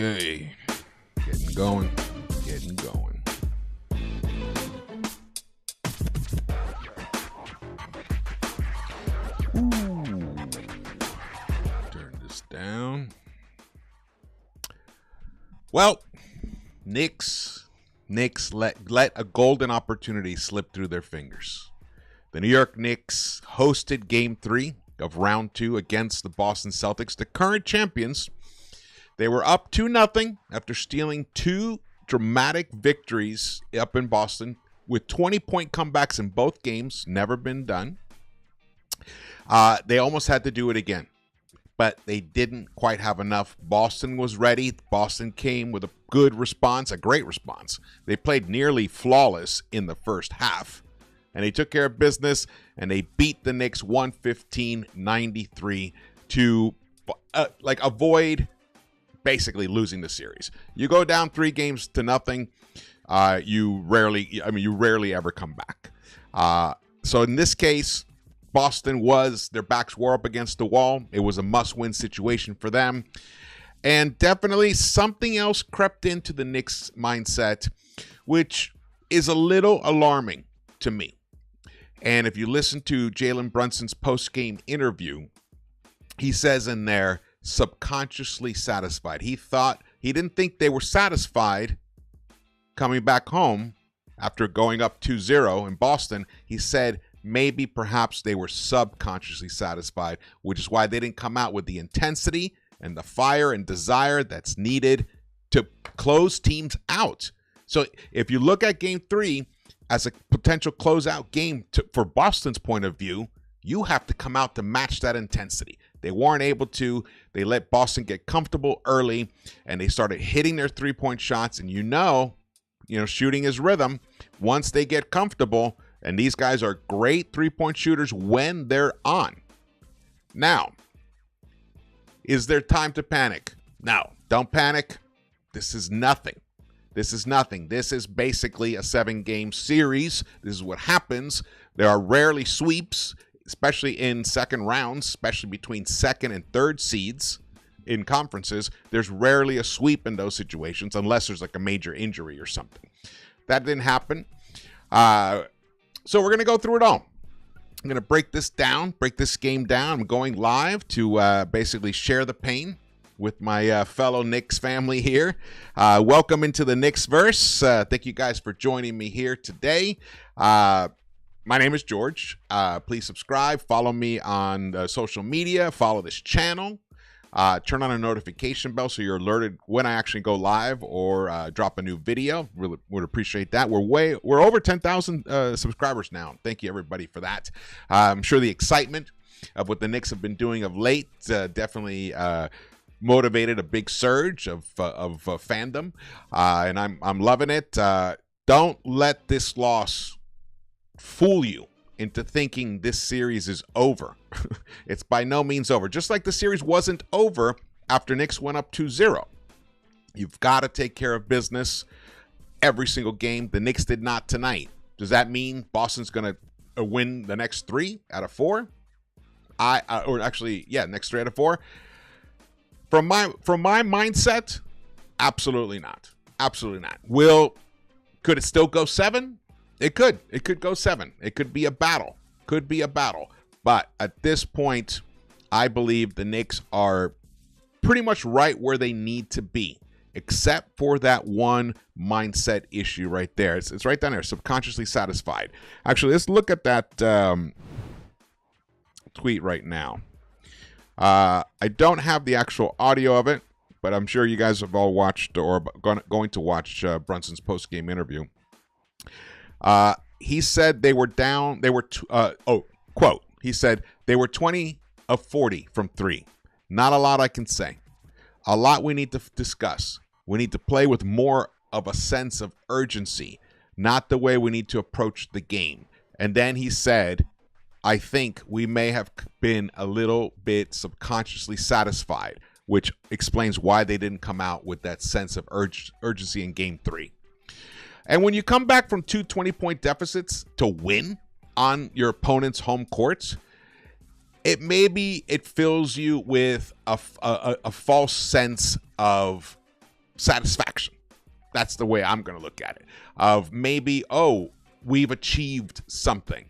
Okay, getting going. Ooh. Turn this down. Well, Knicks let a golden opportunity slip through their fingers. The New York Knicks hosted Game 3 of Round 2 against the Boston Celtics, the current champions. They were up 2-0 after stealing two dramatic victories up in Boston with 20-point comebacks in both games. Never been done. They almost had to do it again, but they didn't quite have enough. Boston was ready. Boston came with a good response, a great response. They played nearly flawless in the first half, and they took care of business, and they beat the Knicks 115-93 to avoid basically losing the series. You go down 3-0, you rarely ever come back. So in this case, Boston their backs were up against the wall. It was a must-win situation for them. And definitely something else crept into the Knicks mindset, which is a little alarming to me. And if you listen to Jalen Brunson's post-game interview, he says in there, subconsciously satisfied. He didn't think they were satisfied coming back home after going up 2-0 in Boston. He said maybe perhaps they were subconsciously satisfied, which is why they didn't come out with the intensity and the fire and desire that's needed to close teams out. So if you look at Game 3 as a potential closeout game for Boston's point of view, you have to come out to match that intensity. They weren't able to. They let Boston get comfortable early, and they started hitting their three-point shots. And shooting is rhythm. Once they get comfortable, and these guys are great three-point shooters when they're on. Now, is there time to panic? No, don't panic. This is nothing. This is basically a 7-game series. This is what happens. There are rarely sweeps, especially in second rounds, especially between second and third seeds in conferences. There's rarely a sweep in those situations unless there's like a major injury or something. That didn't happen. So we're going to go through it all. I'm going to break this game down. I'm going live to basically share the pain with my fellow Knicks family here. Welcome into the Knicks-Verse. Thank you guys for joining me here today. My name is George. Please subscribe. Follow me on social media. Follow this channel. Turn on a notification bell so you're alerted when I actually go live or drop a new video. Really would appreciate that. We're over 10,000 subscribers now. Thank you everybody for that. I'm sure the excitement of what the Knicks have been doing of late definitely motivated a big surge of fandom, and I'm loving it. Don't let this loss fool you into thinking this series is over. It's by no means over. Just like the series wasn't over after Knicks went up 2-0. You've got to take care of business every single game. The Knicks did not tonight. Does that mean Boston's going to win the next 3 out of 4? Next 3 out of 4. From my mindset, absolutely not. Absolutely not. Could it still go 7? It could. It could go 7. It could be a battle. But at this point, I believe the Knicks are pretty much right where they need to be, except for that one mindset issue right there. It's right down there, subconsciously satisfied. Actually, let's look at that tweet right now. I don't have the actual audio of it, but I'm sure you guys have all watched or going to watch Brunson's post-game interview. He said they were down. Quote. He said they were 20 of 40 from 3. Not a lot I can say. A lot we need to discuss. We need to play with more of a sense of urgency, not the way we need to approach the game. And then he said, I think we may have been a little bit subconsciously satisfied, which explains why they didn't come out with that sense of urgency in Game 3. And when you come back from 2 20-point deficits to win on your opponent's home courts, it fills you with a false sense of satisfaction. That's the way I'm going to look at it. Of maybe, we've achieved something.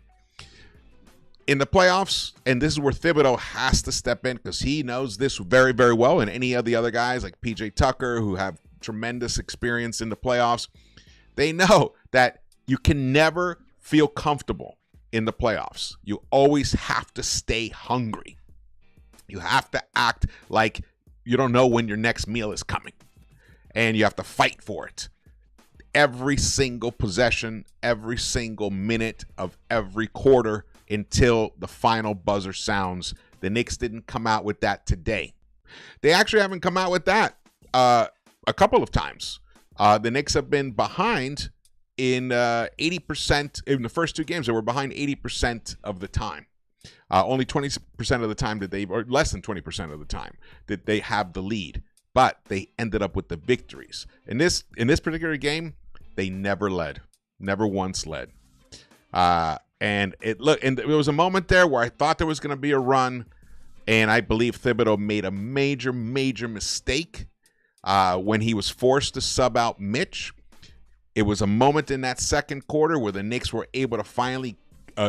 In the playoffs, and this is where Thibodeau has to step in because he knows this very, very well, and any of the other guys like PJ Tucker who have tremendous experience in the playoffs, they know that you can never feel comfortable in the playoffs. You always have to stay hungry. You have to act like you don't know when your next meal is coming, and you have to fight for it. Every single possession, every single minute of every quarter until the final buzzer sounds. The Knicks didn't come out with that today. They actually haven't come out with that a couple of times. The Knicks have been behind in 80%. In the first two games, they were behind 80% of the time. Only 20% of the time or less than 20% of the time did they have the lead. But they ended up with the victories. In this particular game, they never led. Never once led. And there was a moment there where I thought there was going to be a run, and I believe Thibodeau made a major, major mistake when he was forced to sub out Mitch. It was a moment in that second quarter where the Knicks were able to finally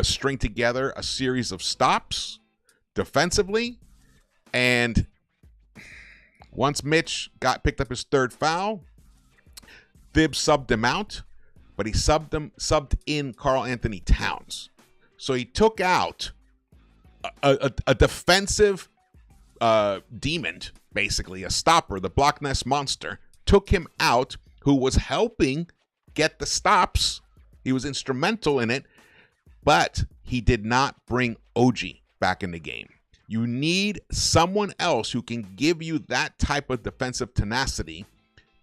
string together a series of stops defensively, and once Mitch picked up his third foul, Thibs subbed him out. But he subbed in Karl Anthony Towns. So he took out a defensive demon, basically, a stopper, the block nest monster, took him out, who was helping get the stops. He was instrumental in it, but he did not bring OG back in the game. You need someone else who can give you that type of defensive tenacity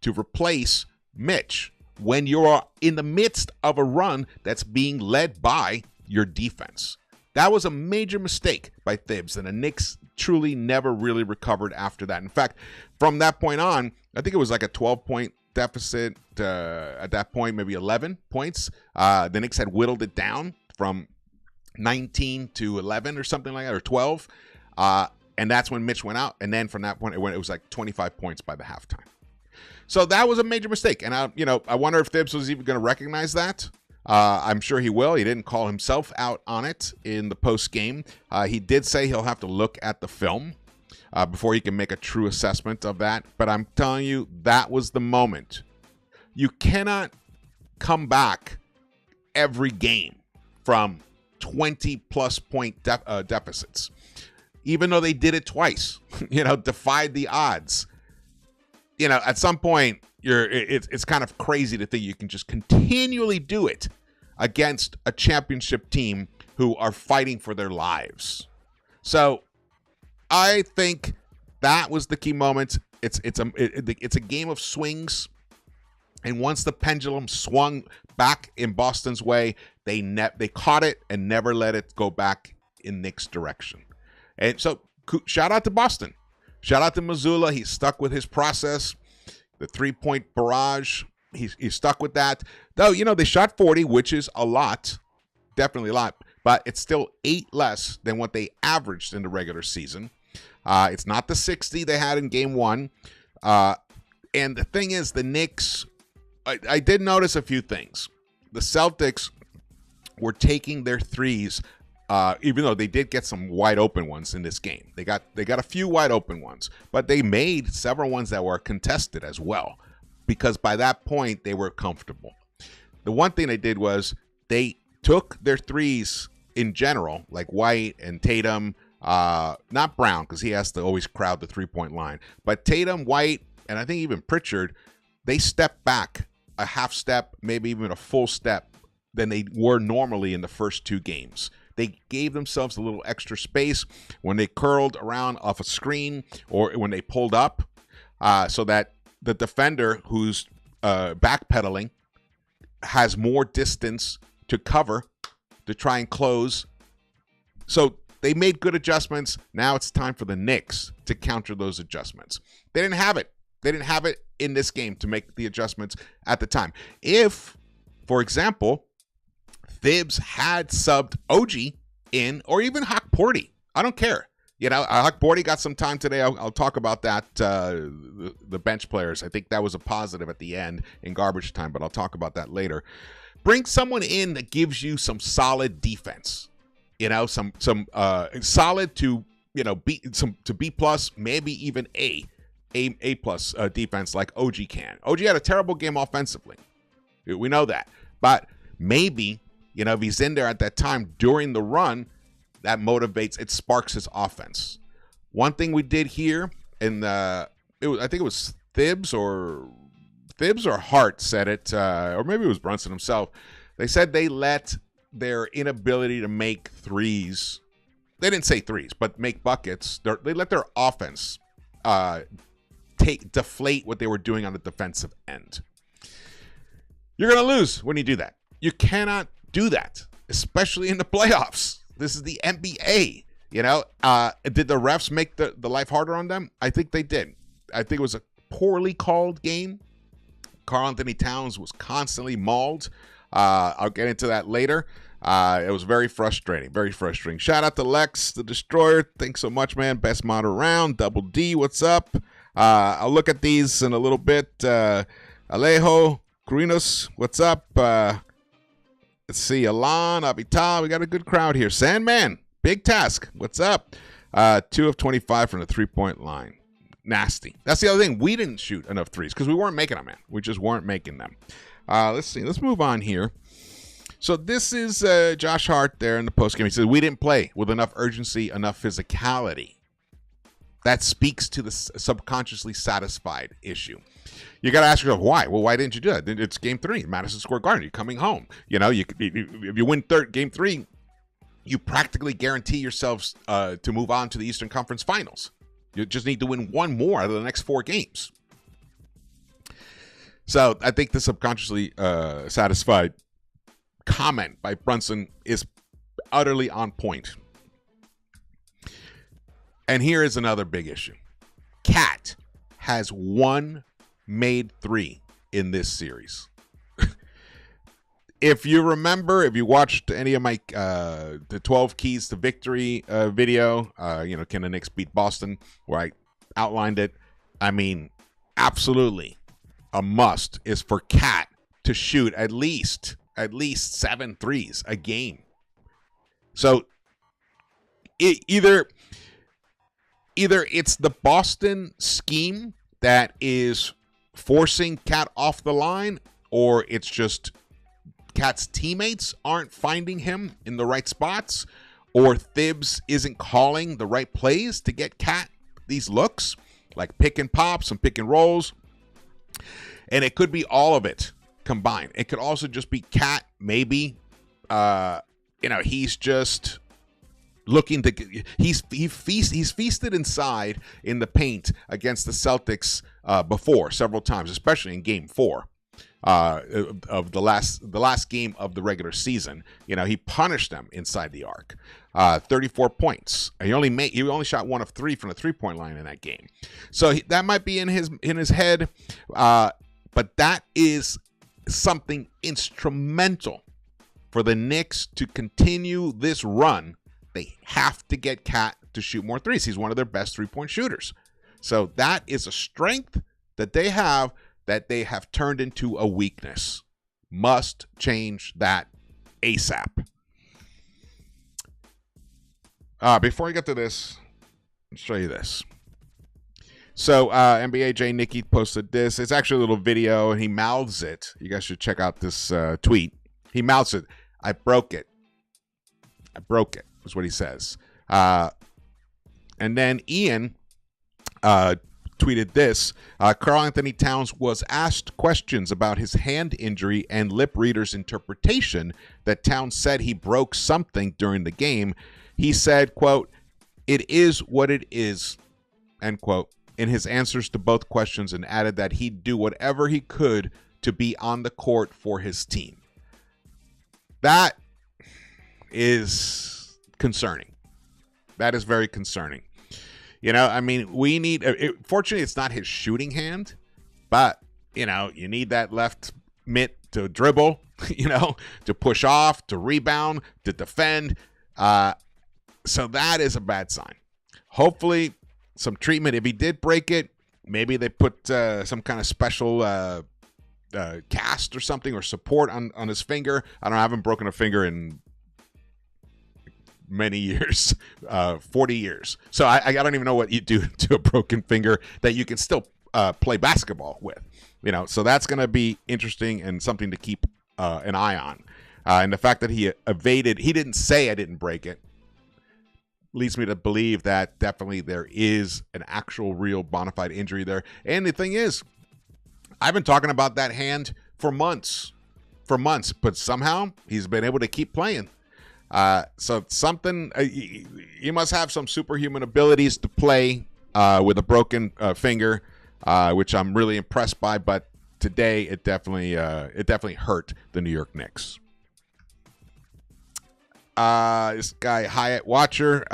to replace Mitch when you're in the midst of a run that's being led by your defense. That was a major mistake by Thibs, and the Knicks truly never really recovered after that. In fact, from that point on, I think it was like a 12-point deficit at that point, maybe 11 points. The Knicks had whittled it down from 19 to 11 or something like that, or 12. And that's when Mitch went out. And then from that point, it was like 25 points by the halftime. So that was a major mistake. And I wonder if Thibs was even going to recognize that. I'm sure he will. He didn't call himself out on it in the post game. He did say he'll have to look at the film before he can make a true assessment of that. But I'm telling you, that was the moment. You cannot come back every game from 20-plus point deficits. Even though they did it twice, defied the odds. At some point, it's kind of crazy to think you can just continually do it against a championship team who are fighting for their lives. So I think that was the key moment. It's a game of swings, and once the pendulum swung back in Boston's way, they caught it and never let it go back in Knicks' direction. And so shout out to Boston. Shout out to Mazzulla. He's stuck with his process. The 3-point barrage, he's stuck with that. Though, they shot 40, which is a lot. Definitely a lot. But it's still 8 less than what they averaged in the regular season. It's not the 60 they had in game 1. And the thing is, the Knicks, I did notice a few things. The Celtics were taking their threes, even though they did get some wide open ones in this game. They got a few wide open ones, but they made several ones that were contested as well, because by that point they were comfortable. The one thing they did was they took their threes in general, like White and Tatum, not Brown, because he has to always crowd the 3-point line, but Tatum, White, and I think even Pritchard, they stepped back a half step, maybe even a full step than they were normally in the first 2 games. They gave themselves a little extra space when they curled around off a screen or when they pulled up, so that the defender who's backpedaling has more distance to cover to try and close. So they made good adjustments. Now it's time for the Knicks to counter those adjustments. They didn't have it. They didn't have it in this game to make the adjustments at the time. If, for example, Thibs had subbed OG in, or even Hawk Porty, I don't care. Huck Bordy got some time today. I'll talk about that, the bench players. I think that was a positive at the end in garbage time, but I'll talk about that later. Bring someone in that gives you some solid defense. Some solid to, to B plus, maybe even A plus defense like OG can. OG had a terrible game offensively. We know that. But maybe, if he's in there at that time during the run, that motivates, it sparks his offense. One thing we did here I think it was Thibs or Hart said it, or maybe it was Brunson himself. They said they let their inability to make threes, they didn't say threes, but make buckets, they let their offense deflate what they were doing on the defensive end. You're going to lose when you do that. You cannot do that, especially in the playoffs. This is the NBA. Did the refs make the life harder on them? I think they did. I think it was a poorly called game. Karl-Anthony Towns was constantly mauled. I'll get into that later. It was very frustrating. Very frustrating. Shout out to Lex, the Destroyer. Thanks so much, man. Best mod around. Double D, what's up? I'll look at these in a little bit. Alejo, Corinos, what's up? Let's see, Alan, Abital, we got a good crowd here. Sandman, big task. What's up? 2 of 25 from the three-point line. Nasty. That's the other thing. We didn't shoot enough threes because we weren't making them, man. We just weren't making them. Let's see. Let's move on here. So this is Josh Hart there in the postgame. He said, we didn't play with enough urgency, enough physicality. That speaks to the subconsciously satisfied issue. You got to ask yourself, why? Well, why didn't you do that? It's game 3, Madison Square Garden. You're coming home. If you win game 3, you practically guarantee yourselves to move on to the Eastern Conference Finals. You just need to win one more out of the next 4 games. So I think the subconsciously satisfied comment by Brunson is utterly on point. And here is another big issue. Cat has 1 made 3 in this series. If you remember, if you watched any of my the 12 keys to victory video, can the Knicks beat Boston, where I outlined it. I mean, absolutely a must is for Cat to shoot at least 7 threes a game. So either it's the Boston scheme that is forcing Cat off the line, or it's just Cat's teammates aren't finding him in the right spots, or Thibs isn't calling the right plays to get Cat these looks, like pick and pops and pick and rolls. And it could be all of it combined. It could also just be Cat, maybe. He's just looking to he's feasted inside in the paint against the Celtics before several times, especially in Game 4 of the last game of the regular season. He punished them inside the arc. 34 points. He only shot 1 of 3 from the 3-point line in that game. So that might be in his head, but that is something instrumental for the Knicks to continue this run. They have to get Cat to shoot more threes. He's one of their best 3-point shooters. So that is a strength that they have turned into a weakness. Must change that ASAP. Before I get to this, I'll show you this. So NBA J Nicky posted this. It's actually a little video, and he mouths it. You guys should check out this tweet. He mouths it. I broke it. Is what he says. And then Ian tweeted this. Karl-Anthony Towns was asked questions about his hand injury and lip reader's interpretation that Towns said he broke something during the game. He said, quote, "It is what it is," end quote, in his answers to both questions, and added that he'd do whatever he could to be on the court for his team. That is concerning. That is very concerning. We need, fortunately, it's not his shooting hand, but, you need that left mitt to dribble, to push off, to rebound, to defend. So that is a bad sign. Hopefully, some treatment. If he did break it, maybe they put some kind of special cast or something or support on his finger. I haven't broken a finger in many years, 40 years. So I don't even know what you do to a broken finger that you can still play basketball with. So that's going to be interesting and something to keep an eye on. And the fact that he evaded, he didn't say I didn't break it, leads me to believe that definitely there is an actual real bona fide injury there. And the thing is, I've been talking about that hand for months, but somehow he's been able to keep playing. So something, he must have some superhuman abilities to play with a broken finger, which I'm really impressed by. But today, it definitely hurt the New York Knicks. This guy Hyatt Watcher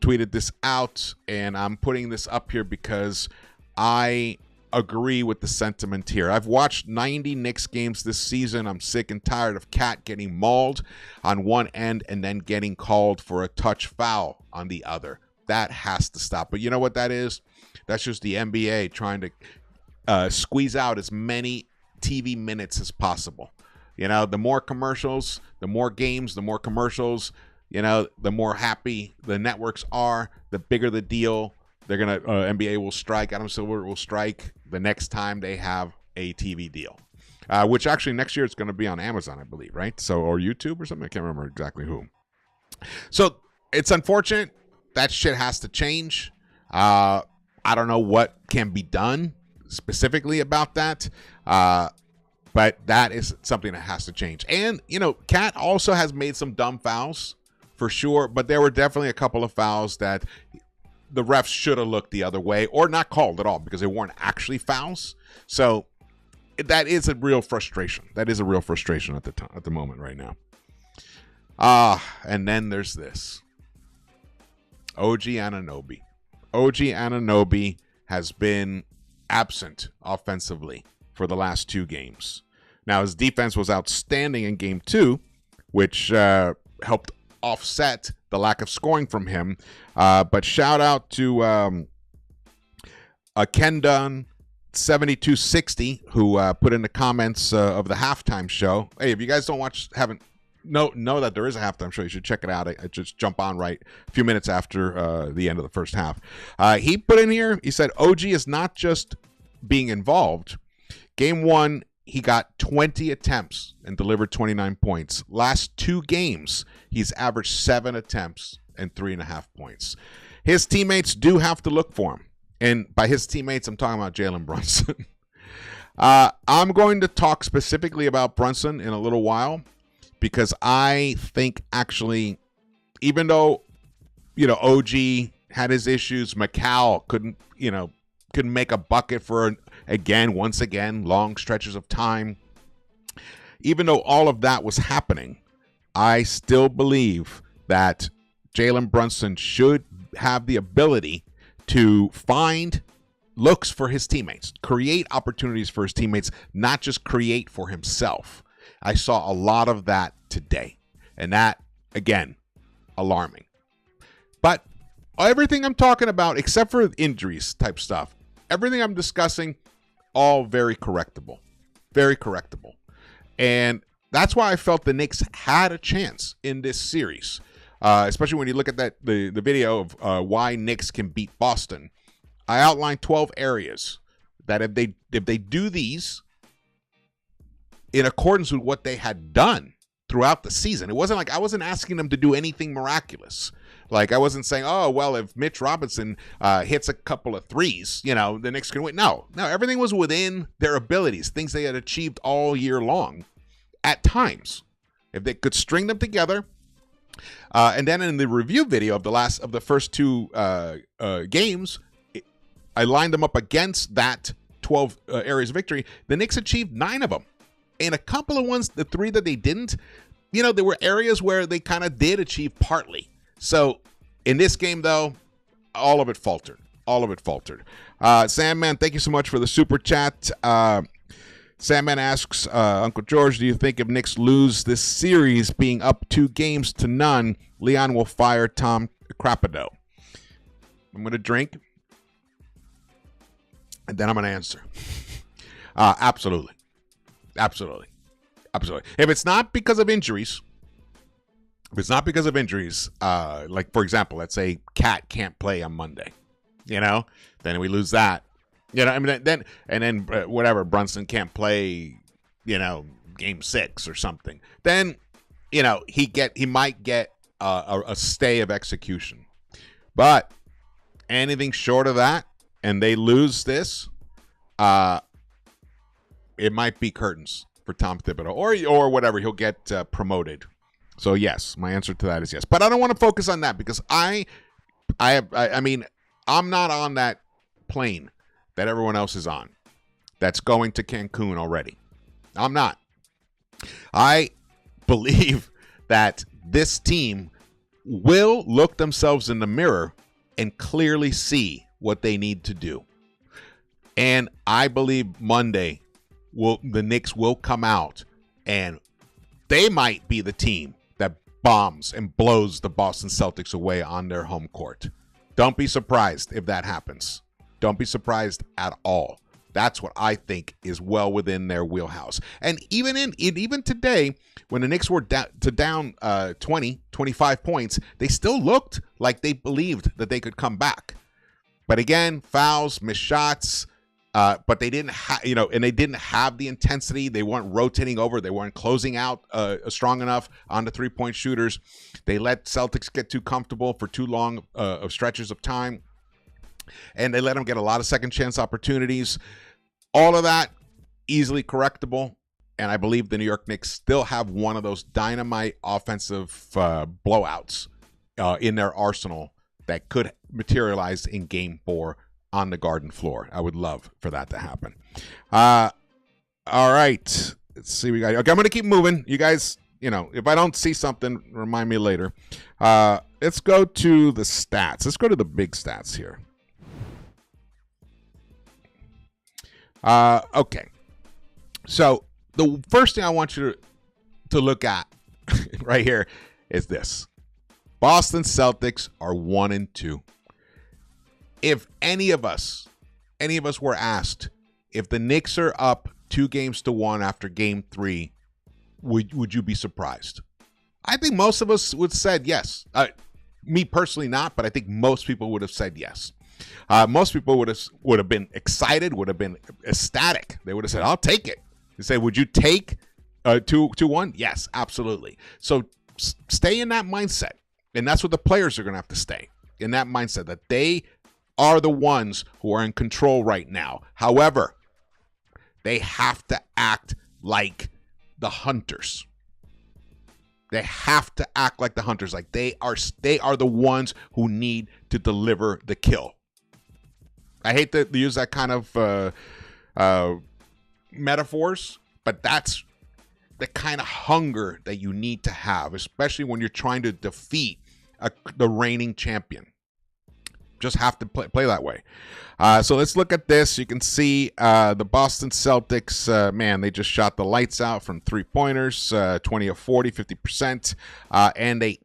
tweeted this out, and I'm putting this up here because I agree with the sentiment here. I've watched 90 Knicks games this season. I'm sick and tired of Cat getting mauled on one end and then getting called for a touch foul on the other. That has to stop. But you know what that is? That's just the NBA trying to squeeze out as many TV minutes as possible. The more commercials, the more games, the more commercials, the more happy the networks are, the bigger the deal. They're going to, NBA will strike, Adam Silver will strike the next time they have a TV deal, which actually next year it's going to be on Amazon, I believe, right? So, or YouTube or something. I can't remember exactly who. So it's unfortunate. That shit has to change. I don't know what can be done specifically about that. But that is something that has to change. And, Cat also has made some dumb fouls for sure, but there were definitely a couple of fouls that the refs should have looked the other way or not called at all because they weren't actually fouls. So that is a real frustration. That is a real frustration at the moment right now. And then there's this. OG Anunoby. OG Anunoby has been absent offensively for the last 2 games. Now, his defense was outstanding in Game 2, which helped offset the lack of scoring from him. But shout out to Ken Dunn 7260, who put in the comments of the halftime show. Hey, if you guys haven't know that there is a halftime show, you should check it out. I just jump on right a few minutes after the end of the first half. He put in here, he said, OG is not just being involved. Game 1, he got 20 attempts and delivered 29 points. Last 2 games, he's averaged 7 attempts and 3.5 points. His teammates do have to look for him. And by his teammates, I'm talking about Jalen Brunson. I'm going to talk specifically about Brunson in a little while because I think actually, even though, OG had his issues, McCall couldn't make a bucket for once again, long stretches of time. Even though all of that was happening, I still believe that Jalen Brunson should have the ability to find looks for his teammates, create opportunities for his teammates, not just create for himself. I saw a lot of that today, and that, again, alarming. But everything I'm talking about, except for injuries type stuff, everything I'm discussing, all very correctable. Very correctable. And that's why I felt the Knicks had a chance in this series, especially when you look at the video of why Knicks can beat Boston. I outlined 12 areas that if they do these in accordance with what they had done throughout the season, it wasn't like I wasn't asking them to do anything miraculous. Like, I wasn't saying, oh, well, if Mitch Robinson hits a couple of threes, the Knicks can win. No, everything was within their abilities, things they had achieved all year long at times. If they could string them together. And then in the review video of the first 2 games, I lined them up against that 12 areas of victory. The Knicks achieved 9 of them. And a couple of ones, the 3 that they didn't, there were areas where they kind of did achieve partly. So in this game, though, all of it faltered. Sandman, thank you so much for the super chat. Sandman asks, Uncle George, do you think if Knicks lose this series being up 2-0, Leon will fire Tom Crapido? I'm going to drink. And then I'm going to answer. Absolutely. Absolutely. Absolutely. If it's not because of injuries, like, for example, let's say Cat can't play on Monday, then we lose that. Then whatever, Brunson can't play, game 6 or something. Then, he might get a stay of execution. But anything short of that, and they lose this, it might be curtains for Tom Thibodeau, or whatever. He'll get promoted. So yes, my answer to that is yes. But I don't want to focus on that because I'm not on that plane that everyone else is on that's going to Cancun already. I'm not. I believe that this team will look themselves in the mirror and clearly see what they need to do. And I believe Monday the Knicks will come out and they might be the team that bombs and blows the Boston Celtics away on their home court. Don't be surprised if that happens. Don't be surprised at all. That's what I think is well within their wheelhouse. And even today, when the Knicks were down 20, 25 points, they still looked like they believed that they could come back. But again, fouls, missed shots, but they didn't and they didn't have the intensity. They weren't rotating over. They weren't closing out strong enough on the three-point shooters. They let Celtics get too comfortable for too long of stretches of time. And they let them get a lot of second chance opportunities. All of that easily correctable. And I believe the New York Knicks still have one of those dynamite offensive blowouts in their arsenal that could materialize in Game 4 on the Garden floor. I would love for that to happen. All right. Let's see. Okay, I'm going to keep moving. You guys, if I don't see something, remind me later. Let's go to the stats. Let's go to the big stats here. Okay. So the first thing I want you to look at right here is this. Boston Celtics are 1-2. If any of us were asked if the Knicks are up 2-1 after Game 3, would you be surprised? I think most of us would have said yes. Me personally not, but I think most people would have said yes. Most people would have been excited, would have been ecstatic. They would have said, "I'll take it." They say, "Would you take 2-1?" Yes, absolutely. So stay in that mindset, and that's what the players are going to have to stay in that mindset that they are the ones who are in control right now. However, they have to act like the hunters. They have to act like the hunters, like they are the ones who need to deliver the kill. I hate to use that kind of metaphors, but that's the kind of hunger that you need to have, especially when you're trying to defeat the reigning champion. Just have to play that way. So let's look at this. You can see the Boston Celtics, they just shot the lights out from three-pointers, 20 of 40, 50%, and they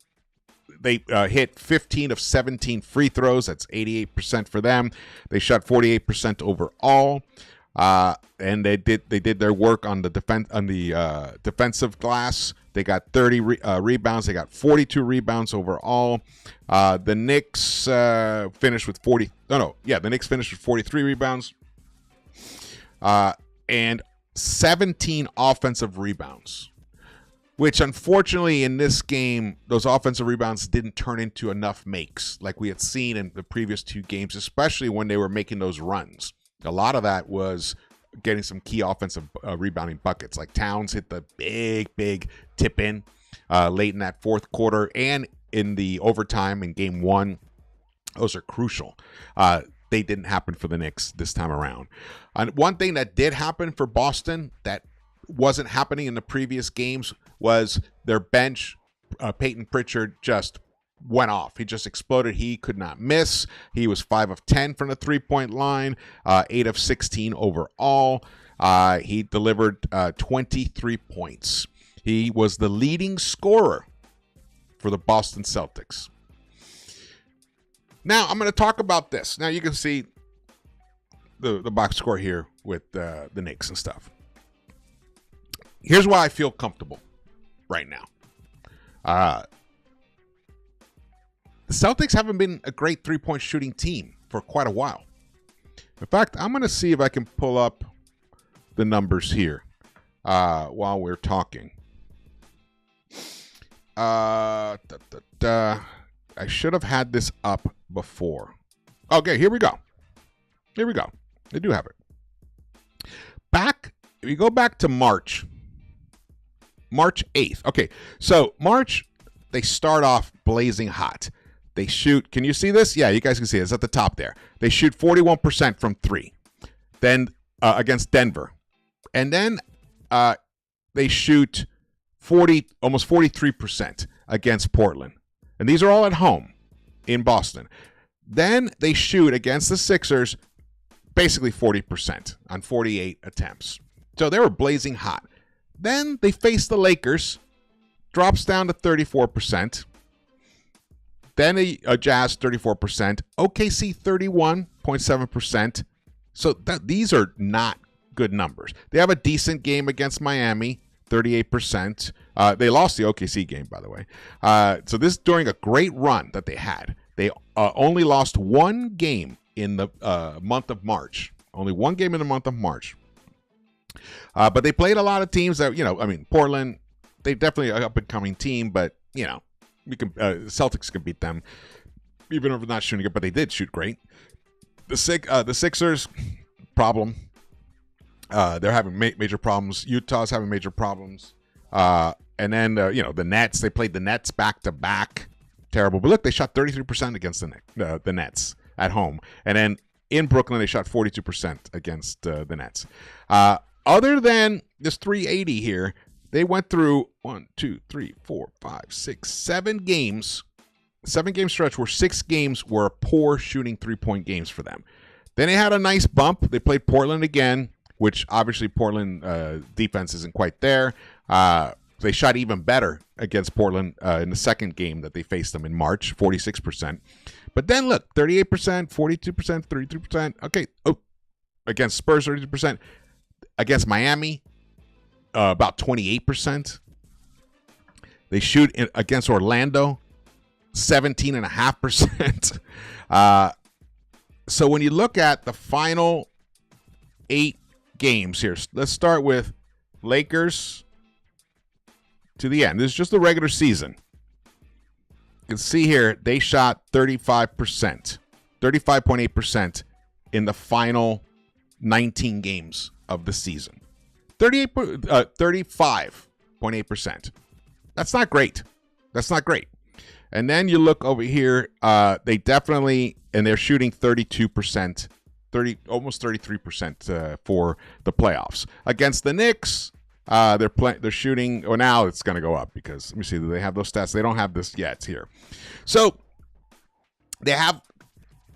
hit 15 of 17 free throws. That's 88% for them. They shot 48% overall, and they did their work on the defensive glass. They got 30 rebounds. They got 42 rebounds overall. The Knicks finished with 40. The Knicks finished with 43 rebounds, and 17 offensive rebounds. Which, unfortunately, in this game, those offensive rebounds didn't turn into enough makes like we had seen in the previous two games, especially when they were making those runs. A lot of that was getting some key offensive rebounding buckets. Like Towns hit the big tip in late in that fourth quarter and in the overtime in Game 1. Those are crucial. They didn't happen for the Knicks this time around. And one thing that did happen for Boston that wasn't happening in the previous games was their bench. Peyton Pritchard just went off. He just exploded. He could not miss. He was 5 of 10 from the three-point line, 8 of 16 overall. He delivered 23 points. He was the leading scorer for the Boston Celtics. Now, I'm going to talk about this. Now, you can see the box score here with the Knicks and stuff. Here's why I feel comfortable right now. The Celtics haven't been a great three-point shooting team for quite a while. In fact, I'm going to see if I can pull up the numbers here while we're talking. I should have had this up before. Okay, here we go. Here we go. I do have it. If you go back to March 8th. Okay, so March, they start off blazing hot. They shoot, can you see this? Yeah, you guys can see it. It's at the top there. They shoot 41% from three. Then against Denver. And then they shoot almost 43% against Portland. And these are all at home in Boston. Then they shoot against the Sixers basically 40% on 48 attempts. So they were blazing hot. Then they face the Lakers, drops down to 34%. Then a Jazz 34%, OKC 31.7%. So these are not good numbers. They have a decent game against Miami, 38%. They lost the OKC game, by the way. So this is during a great run that they had. They only lost one game in the month of March. Only one game in the month of March. But they played a lot of teams that, Portland, they definitely an up-and-coming team, but, Celtics can beat them, even if they're not shooting it, but they did shoot great. The Sixers, problem. They're having major problems. Utah's having major problems. And then, the Nets, they played the Nets back-to-back. Terrible. But look, they shot 33% against the Nets at home. And then in Brooklyn, they shot 42% against the Nets. Other than this 380 here, they went through 7 games. 7-game stretch where 6 games were poor shooting three-point games for them. Then they had a nice bump. They played Portland again, which obviously Portland defense isn't quite there. They shot even better against Portland in the second game that they faced them in March, 46%. But then look, 38%, 42%, 33%. Okay, against Spurs, 32%. Against Miami, about 28%. They shoot against Orlando, 17.5%. So when you look at the final 8 games here, let's start with Lakers to the end. This is just the regular season. You can see here, they shot 35.8% in the final 19 games of the season. 35.8%. That's not great. That's not great. And then you look over here, they definitely, and they're shooting 32%, almost 33% for the playoffs. Against the Knicks, they're shooting, well, now it's going to go up because, let me see, do they have those stats? They don't have this yet here. So they have,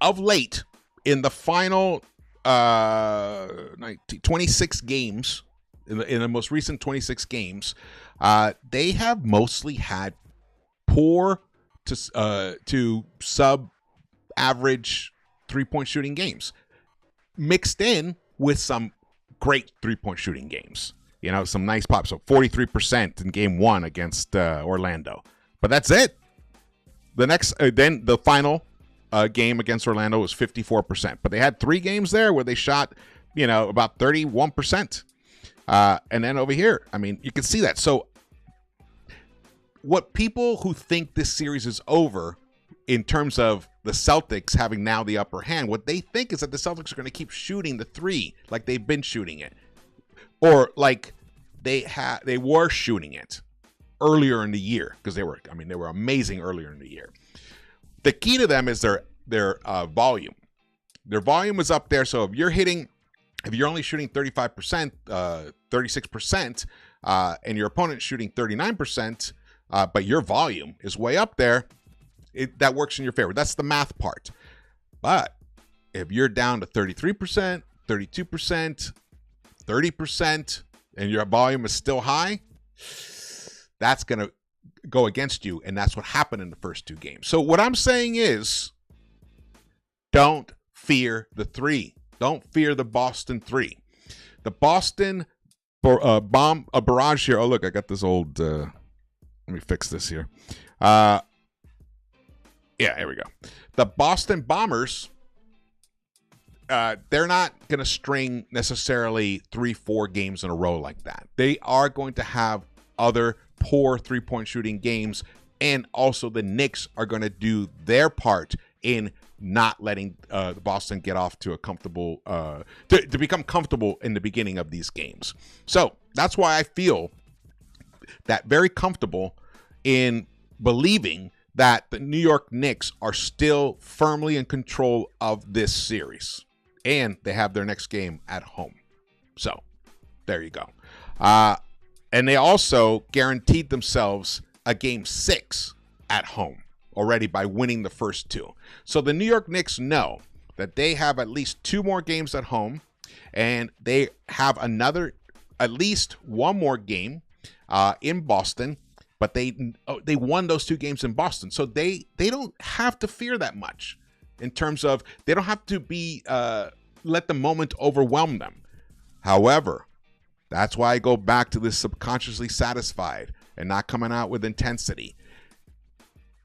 of late, in the final 26 games, in the most recent 26 games, they have mostly had poor to sub-average three-point shooting games, mixed in with some great three-point shooting games. Some nice pops. So 43% in game 1 against Orlando. But that's it. The next, then the final game against Orlando was 54%. But they had 3 games there where they shot, about 31%. And then over here, you can see that. So what people who think this series is over in terms of the Celtics having now the upper hand, what they think is that the Celtics are going to keep shooting the 3 like they've been shooting it. Or like they were shooting it earlier in the year, because they were amazing earlier in the year. The key to them is their volume. Their volume is up there. So if you're only shooting 35%, 36%, and your opponent's shooting 39%, but your volume is way up there, that works in your favor. That's the math part. But if you're down to 33%, 32%, 30%, and your volume is still high, that's going to go against you, and that's what happened in the first 2 games. So what I'm saying is, Don't fear the 3. Don't fear the Boston 3. The Boston barrage here. Oh, look, I got this old. Let me fix this here. Yeah, here we go. The Boston Bombers, they're not going to string necessarily 3-4 games in a row like that. They are going to have other poor three-point shooting games, and also the Knicks are going to do their part in not letting Boston get off to a comfortable, to become comfortable in the beginning of these games. So that's why I feel that very comfortable in believing that the New York Knicks are still firmly in control of this series. And they have their next game at home. So there you go. And they also guaranteed themselves a game 6 at home already by winning the first 2. So the New York Knicks know that they have at least 2 more games at home, and they have at least one more game in Boston, but they won those 2 games in Boston. So they don't have to fear that much in terms of they don't have to be let the moment overwhelm them. However, that's why I go back to this subconsciously satisfied and not coming out with intensity.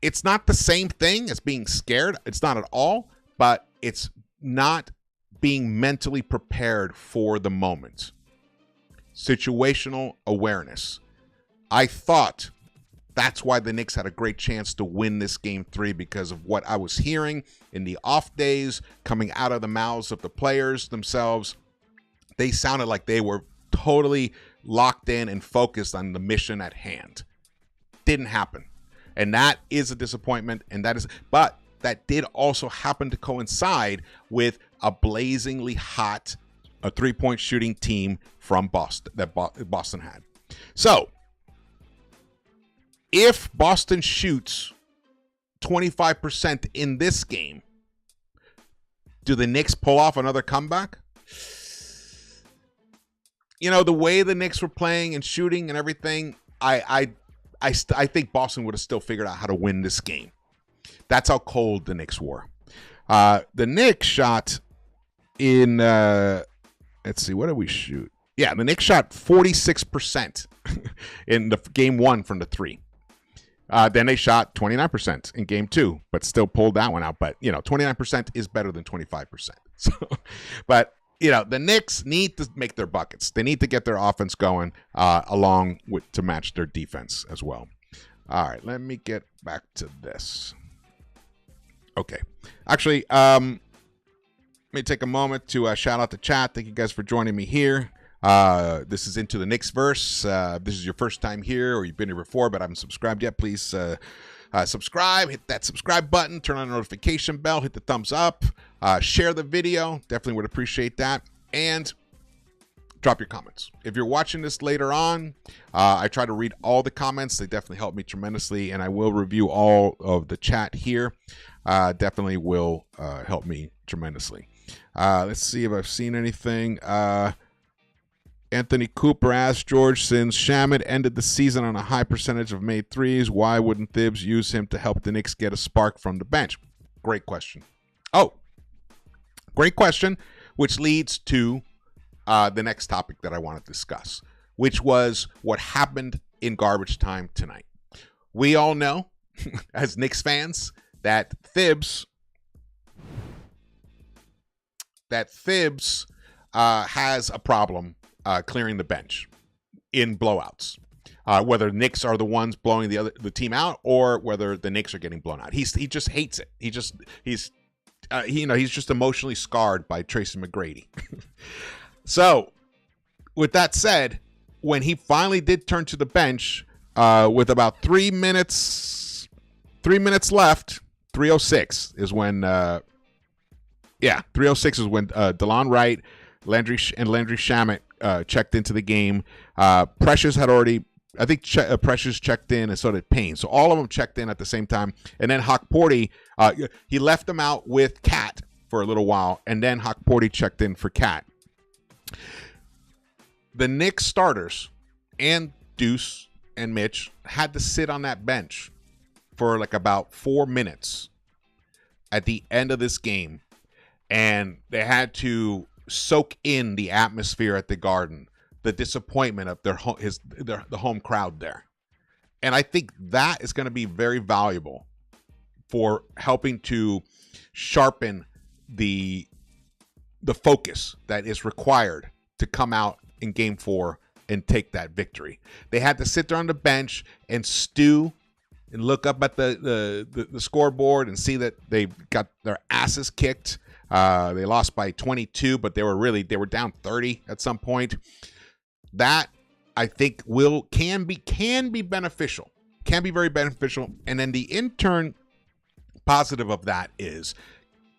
It's not the same thing as being scared. It's not at all, but it's not being mentally prepared for the moment. Situational awareness. I thought that's why the Knicks had a great chance to win this game 3, because of what I was hearing in the off days coming out of the mouths of the players themselves. They sounded like they were totally locked in and focused on the mission at hand. Didn't happen. And that is a disappointment. But that did also happen to coincide with a blazingly hot three-point shooting team from Boston that Boston had. So if Boston shoots 25% in this game, do the Knicks pull off another comeback? You know, the way the Knicks were playing and shooting and everything, I think Boston would have still figured out how to win this game. That's how cold the Knicks were. The Knicks shot in, let's see, what did we shoot? Yeah, the Knicks shot 46% in the game 1 from the 3. Then they shot 29% in game 2, but still pulled that one out. But, 29% is better than 25%. So, but, the Knicks need to make their buckets. They need to get their offense going along with to match their defense as well. All right, let me get back to this. Okay. Actually, let me take a moment to shout out the chat. Thank you guys for joining me here. This is Into the Knicks-Verse. This is your first time here, or you've been here before but haven't subscribed yet. Please subscribe. Hit that subscribe button. Turn on the notification bell. Hit the thumbs up. Share the video. Definitely would appreciate that. And drop your comments. If you're watching this later on, I try to read all the comments. They definitely help me tremendously, and I will review all of the chat here. Definitely will help me tremendously. Let's see if I've seen anything. Anthony Cooper asked George, since Shamet ended the season on a high percentage of made threes, why wouldn't Thibs use him to help the Knicks get a spark from the bench? Great question. Oh, great question, which leads to the next topic that I want to discuss, which was what happened in garbage time tonight. We all know, as Knicks fans, that Thibs has a problem clearing the bench in blowouts. Whether Knicks are the ones blowing the team out, or whether the Knicks are getting blown out, he just hates it. He's just emotionally scarred by Tracy McGrady. So, with that said, when he finally did turn to the bench, with about 3 minutes left, 3:06 is when 3:06 is when DeLon Wright, Landry Shamet checked into the game. Precious had already, I think Precious checked in, and so did Payne. So all of them checked in at the same time. And then Hawkporty, he left them out with Cat for a little while, and then Hawkporty checked in for Cat. The Knicks starters and Deuce and Mitch had to sit on that bench for like about 4 minutes at the end of this game and they had to soak in the atmosphere at the Garden, the disappointment of the home crowd there. And I think that is going to be very valuable for helping to sharpen the focus that is required to come out in Game 4 and take that victory. They had to sit there on the bench and stew and look up at the scoreboard and see that they got their asses kicked. They lost by 22, but they were down 30 at some point. That I think can be beneficial, can be very beneficial. And then the intern positive of that is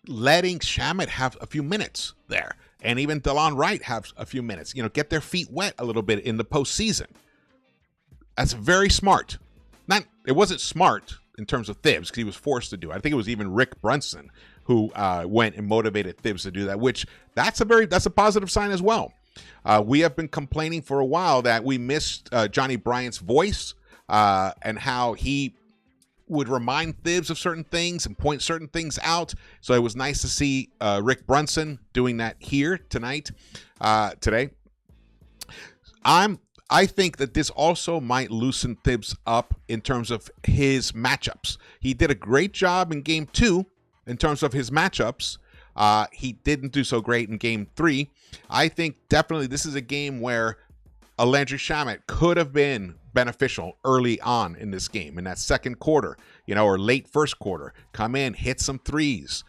letting Shamet have a few minutes there, and even DeLon Wright have a few minutes. Get their feet wet a little bit in the postseason. That's very smart. It wasn't smart in terms of Thibs because he was forced to do it. I think it was even Rick Brunson who went and motivated Thibs to do that, which that's a positive sign as well. We have been complaining for a while that we missed Johnny Bryant's voice and how he would remind Thibs of certain things and point certain things out. So it was nice to see Rick Brunson doing that here today. I think that this also might loosen Thibs up in terms of his matchups. He did a great job in Game 2 in terms of his matchups. He didn't do so great in Game 3. I think definitely this is a game where a Landry Shamet could have been beneficial early on in this game, in that second quarter, or late first quarter. Come in, hit some threes,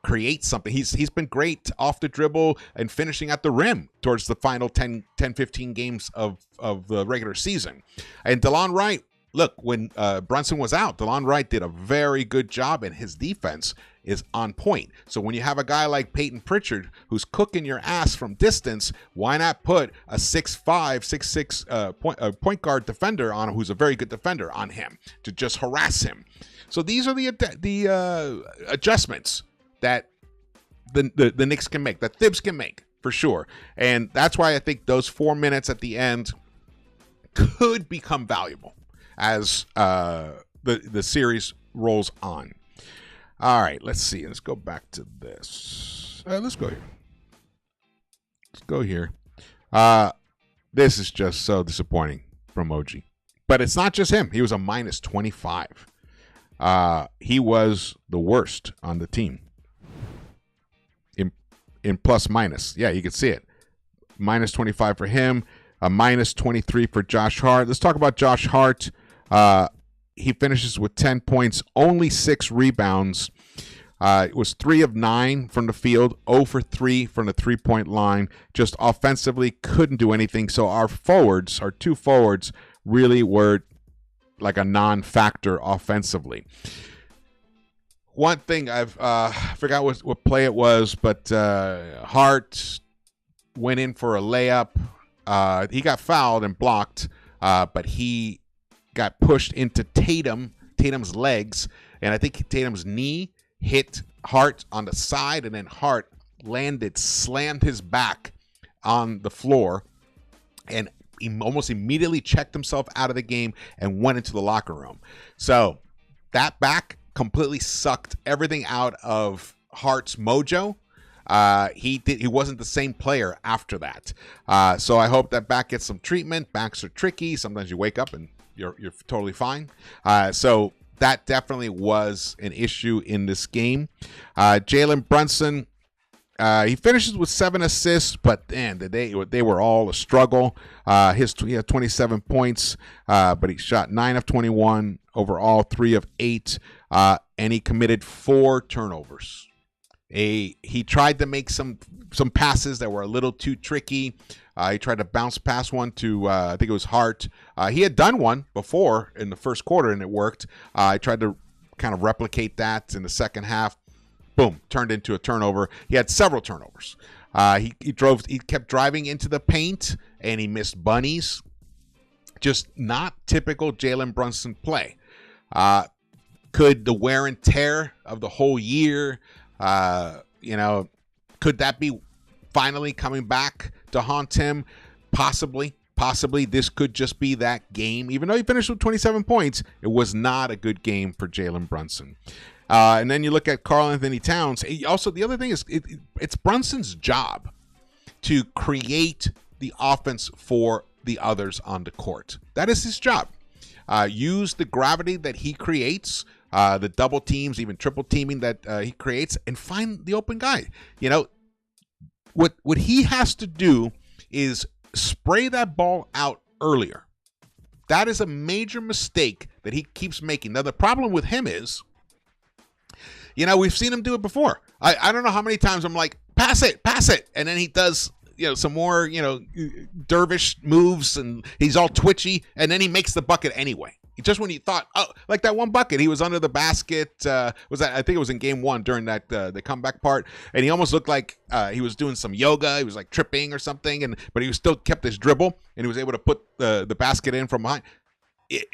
create something. He's been great off the dribble and finishing at the rim towards the final 10, 15 games of the regular season. And DeLon Wright, look, when Brunson was out, DeLon Wright did a very good job, and his defense is on point. So when you have a guy like Peyton Pritchard who's cooking your ass from distance, why not put a 6'5", 6'6" point guard defender on him, who's a very good defender, on him to just harass him? So these are the adjustments that the Knicks can make, that Thibs can make for sure. And that's why I think those 4 minutes at the end could become valuable as the series rolls on. All right, let's see. Let's go back to this. Let's go here. This is just so disappointing from OG. But it's not just him. He was a minus 25. He was the worst on the team in plus minus. Yeah, you can see it. Minus 25 for him. A minus 23 for Josh Hart. Let's talk about Josh Hart. He finishes with 10 points, only 6 rebounds. It was 3 of 9 from the field, 0 for 3 from the three-point line. Just offensively couldn't do anything. So our two forwards, really were like a non-factor offensively. One thing I forgot what play it was, but Hart went in for a layup. He got fouled and blocked, but he got pushed into Tatum's legs, and I think Tatum's knee hit Hart on the side, and then Hart slammed his back on the floor, and he almost immediately checked himself out of the game and went into the locker room. So that back completely sucked everything out of Hart's mojo. He wasn't the same player after that. So I hope that back gets some treatment. Backs are tricky. Sometimes you wake up and you're totally fine. So that definitely was an issue in this game. Jalen Brunson, he finishes with 7 assists, but man, they were all a struggle. He had 27 points, but he shot 9 of 21 overall, 3 of 8, and he committed 4 turnovers. He tried to make some passes that were a little too tricky. He tried to bounce past one to, I think it was Hart. He had done one before in the first quarter, and it worked. I tried to kind of replicate that in the second half. Boom, turned into a turnover. He had several turnovers. He kept driving into the paint, and he missed bunnies. Just not typical Jalen Brunson play. Could the wear and tear of the whole year, could that be finally coming back to haunt him? Possibly. This could just be that game. Even though he finished with 27 points, it was not a good game for Jalen Brunson. And then you look at Karl Anthony Towns. Also, the other thing is it's Brunson's job to create the offense for the others on the court. That is his job. Use the gravity that he creates, the double teams, even triple teaming that he creates, and find the open guy. You know, what he has to do is spray that ball out earlier. That is a major mistake that he keeps making. Now, the problem with him is, you know, we've seen him do it before. I don't know how many times I'm like, pass it. And then he does, you know, some more, you know, dervish moves, and he's all twitchy, and then he makes the bucket anyway. Just when you thought, oh, like that one bucket, he was under the basket. I think it was in game 1 during that the comeback part, and he almost looked like he was doing some yoga. He was like tripping or something, but he still kept his dribble, and he was able to put the basket in from behind.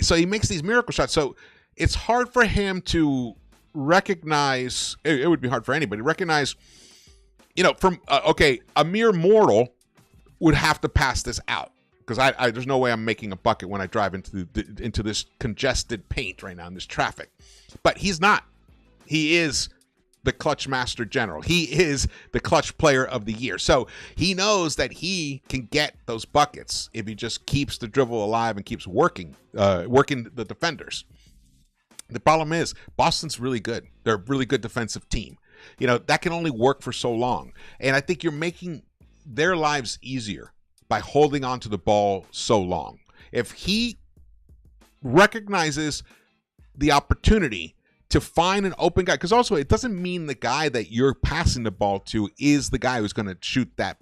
So he makes these miracle shots. So it's hard for him to recognize. It would be hard for anybody to recognize. You know, from a mere mortal would have to pass this out. Because there's no way I'm making a bucket when I drive into this congested paint right now in this traffic. But he's not. He is the clutch master general. He is the clutch player of the year. So he knows that he can get those buckets if he just keeps the dribble alive and keeps working the defenders. The problem is Boston's really good. They're a really good defensive team. You know, that can only work for so long. And I think you're making their lives easier by holding on to the ball so long. If he recognizes the opportunity to find an open guy, because also it doesn't mean the guy that you're passing the ball to is the guy who's going to shoot that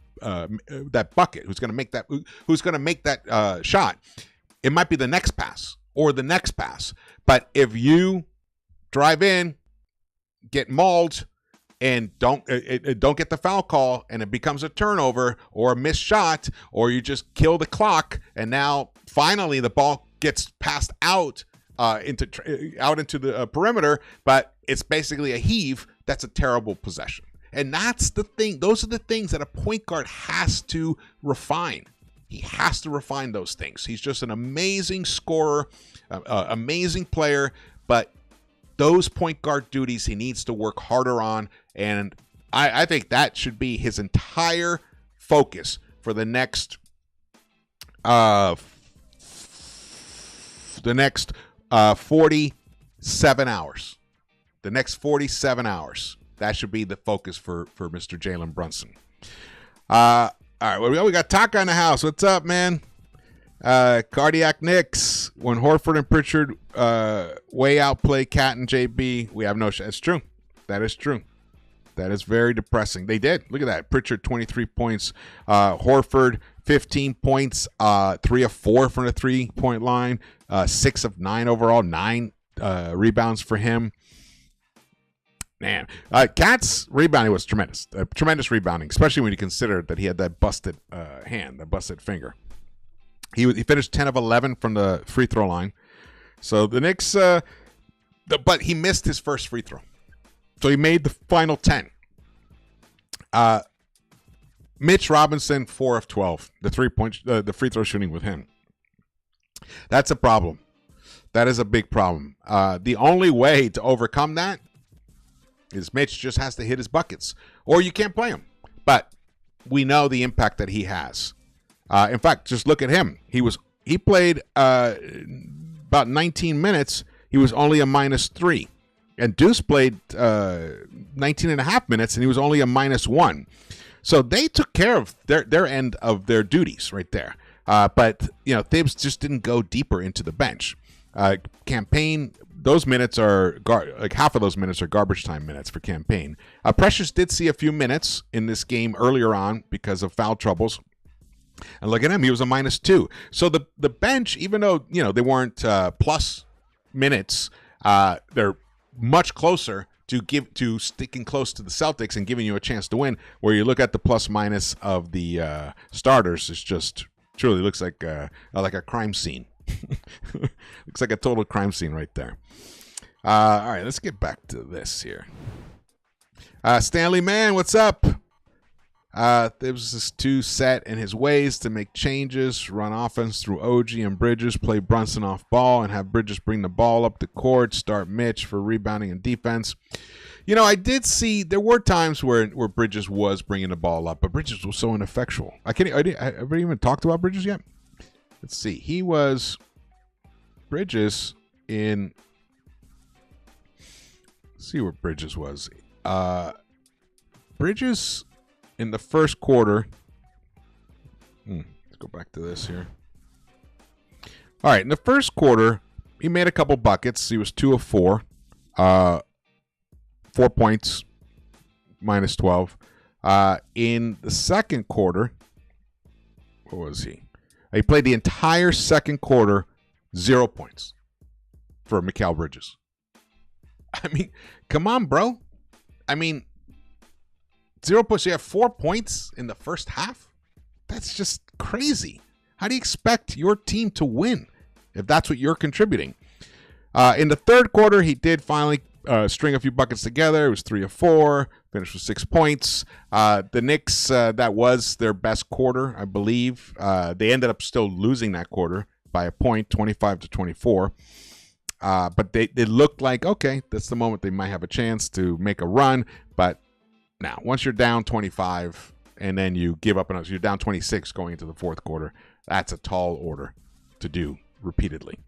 bucket, who's going to make that shot. It might be the next pass or the next pass. But if you drive in, get mauled, and don't get the foul call, and it becomes a turnover or a missed shot, or you just kill the clock, and now finally the ball gets passed out into the perimeter, but it's basically a heave. That's a terrible possession, and that's the thing. Those are the things that a point guard has to refine. He has to refine those things. He's just an amazing scorer, amazing player, but those point guard duties he needs to work harder on, and I think that should be his entire focus for the next 47 hours. The next 47 hours. That should be the focus for Mr. Jalen Brunson. All right, well, we got Taka in the house. What's up, man? Cardiac Knicks. When Horford and Pritchard way outplay Cat and JB, we have no shot. It's true. That is true. That is very depressing. They did. Look at that. Pritchard, 23 points. Horford, 15 points. 3 of 4 from the three-point line. 6 of 9 overall. 9 rebounds for him. Man, Cat's rebounding was tremendous. Tremendous rebounding, especially when you consider that he had that busted hand, that busted finger. He finished 10 of 11 from the free throw line. So the Knicks, but he missed his first free throw. So he made the final 10. Mitch Robinson, 4 of 12. The free throw shooting with him. That's a problem. That is a big problem. The only way to overcome that is Mitch just has to hit his buckets, or you can't play him. But we know the impact that he has. In fact, just look at him. He played about 19 minutes. He was only a -3. And Deuce played 19 and a half minutes, and he was only a -1. So they took care of their end of their duties right there. But, Thibs just didn't go deeper into the bench. Campaign, those minutes are, half of those minutes are garbage time minutes for Campaign. Precious did see a few minutes in this game earlier on because of foul troubles. And look at him, he was a -2. So the bench, even though, they weren't plus minutes, they're much closer to sticking close to the Celtics and giving you a chance to win. Where you look at the plus minus of the starters, it's just truly looks like a crime scene. Looks like a total crime scene right there. All right, let's get back to this here. Stanley Mann, what's up? Thibs is too set in his ways to make changes, run offense through OG and Bridges, play Brunson off ball, and have Bridges bring the ball up the court, start Mitch for rebounding and defense. I did see there were times where Bridges was bringing the ball up, but Bridges was so ineffectual. Have we even talked about Bridges yet? Let's see. He was Bridges in. Let's see where Bridges was. Bridges in the first quarter. Let's go back to this here. All right, in the first quarter, he made a couple buckets. He was 2 of 4. 4 points, minus 12. In the second quarter, what was he? He played the entire second quarter, 0 points for Mikal Bridges. I mean, come on, bro. 0 points. You have 4 points in the first half? That's just crazy. How do you expect your team to win if that's what you're contributing? In the third quarter, he did finally string a few buckets together. It was 3 of 4, finished with 6 points. The Knicks, that was their best quarter, I believe. They ended up still losing that quarter by a point, 25-24. But they looked like, okay, that's the moment they might have a chance to make a run. But now, once you're down 25 and then you give up, you're down 26 going into the fourth quarter, that's a tall order to do repeatedly.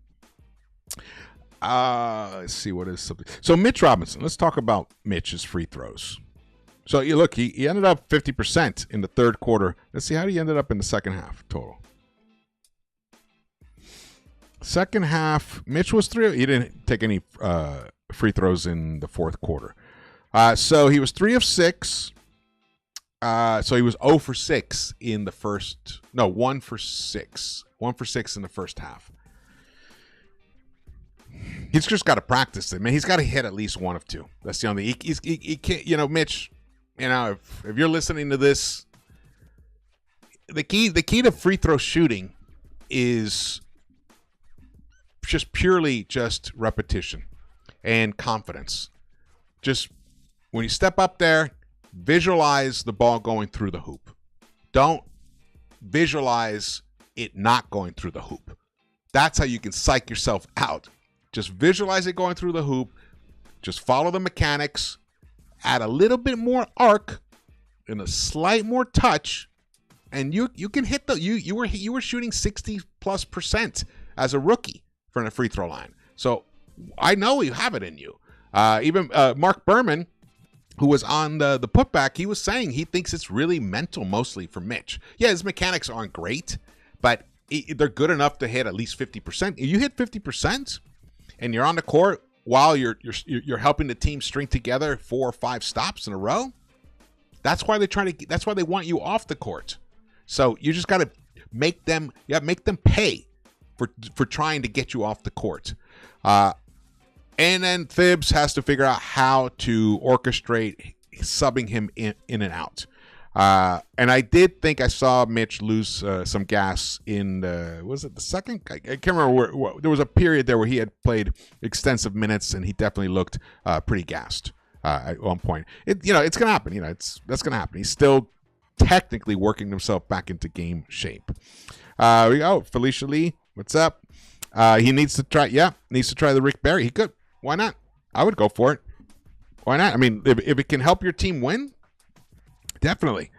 Let's see what is something. So Mitch Robinson, let's talk about Mitch's free throws. So you look, he ended up 50% in the third quarter. Let's see how he ended up in the second half total. Second half, Mitch was 3. He didn't take any free throws in the fourth quarter. So he was 3 of 6. So he was 0 for 6 in the first. No, 1 for 6. 1 for 6 in the first half. He's just got to practice it, man. He's got to hit at least 1 of 2. That's the only. He can't. Mitch. If you're listening to this, the key to free throw shooting is just purely just repetition and confidence. Just when you step up there, visualize the ball going through the hoop. Don't visualize it not going through the hoop. That's how you can psych yourself out. Just visualize it going through the hoop. Just follow the mechanics. Add a little bit more arc and a slight more touch, and you can hit the you were shooting 60+% as a rookie from the free throw line. So I know you have it in you. Even Mark Berman, who was on the putback, he was saying he thinks it's really mental mostly for Mitch. Yeah, his mechanics aren't great, but they're good enough to hit at least 50%. If you hit 50%. And you're on the court while you're helping the team string together 4 or 5 stops in a row. That's why that's why they want you off the court. So you just got to make them pay for trying to get you off the court. And then Thibs has to figure out how to orchestrate subbing him in and out. And I did think I saw Mitch lose some gas in was it the second? I can't remember where there was a period there where he had played extensive minutes and he definitely looked pretty gassed at one point. It's gonna happen. That's gonna happen. He's still technically working himself back into game shape. We go, Felicia Lee. What's up? He needs to try the Rick Barry. He could. Why not? I would go for it. Why not? I mean, if it can help your team win. Definitely.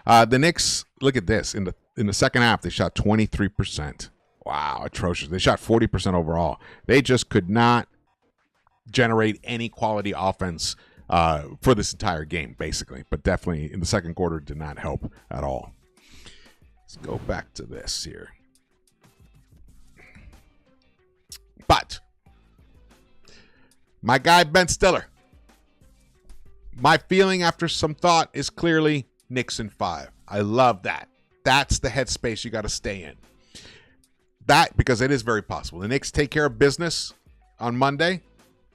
The Knicks, look at this. In the second half, they shot 23%. Wow, atrocious. They shot 40% overall. They just could not generate any quality offense for this entire game, basically. But definitely in the second quarter did not help at all. Let's go back to this here. But my guy Ben Stiller. My feeling after some thought is clearly Knicks in 5. I love that. That's the headspace you got to stay in. That, because it is very possible. The Knicks take care of business on Monday.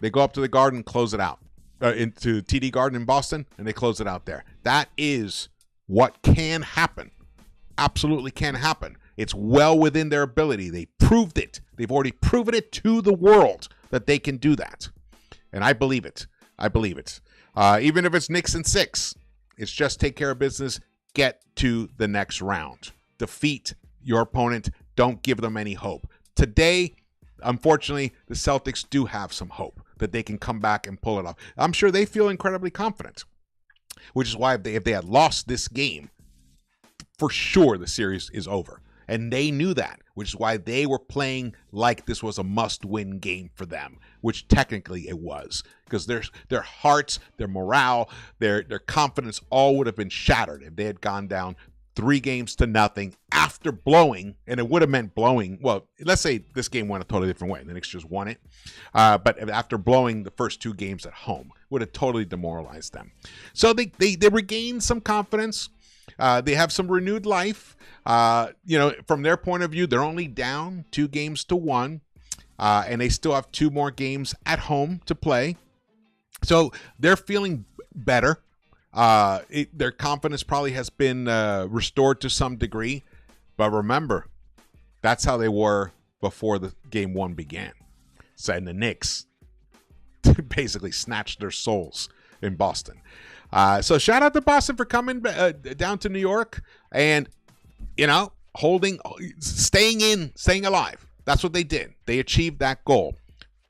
They go up to the Garden, close it out. Into TD Garden in Boston, and they close it out there. That is what can happen. Absolutely can happen. It's well within their ability. They proved it. They've already proven it to the world that they can do that. And I believe it. I believe it. Even if it's Knicks in 6, it's just take care of business, get to the next round. Defeat your opponent. Don't give them any hope. Today, unfortunately, the Celtics do have some hope that they can come back and pull it off. I'm sure they feel incredibly confident, which is why if they had lost this game, for sure the series is over. And they knew that, which is why they were playing like this was a must-win game for them, which technically it was, because their hearts, their morale, their confidence all would have been shattered if they had gone down 3-0 after blowing, and it would have meant blowing. Well, let's say this game went a totally different way. The Knicks just won it. But after blowing the first 2 games at home, would have totally demoralized them. So they regained some confidence. They have some renewed life. From their point of view, they're only down 2-1, and they still have 2 more games at home to play. So they're feeling better. Their confidence probably has been restored to some degree. But remember, that's how they were before the game 1 began. So, and the Knicks basically snatched their souls in Boston. So shout out to Boston for coming down to New York and, staying alive. That's what they did. They achieved that goal.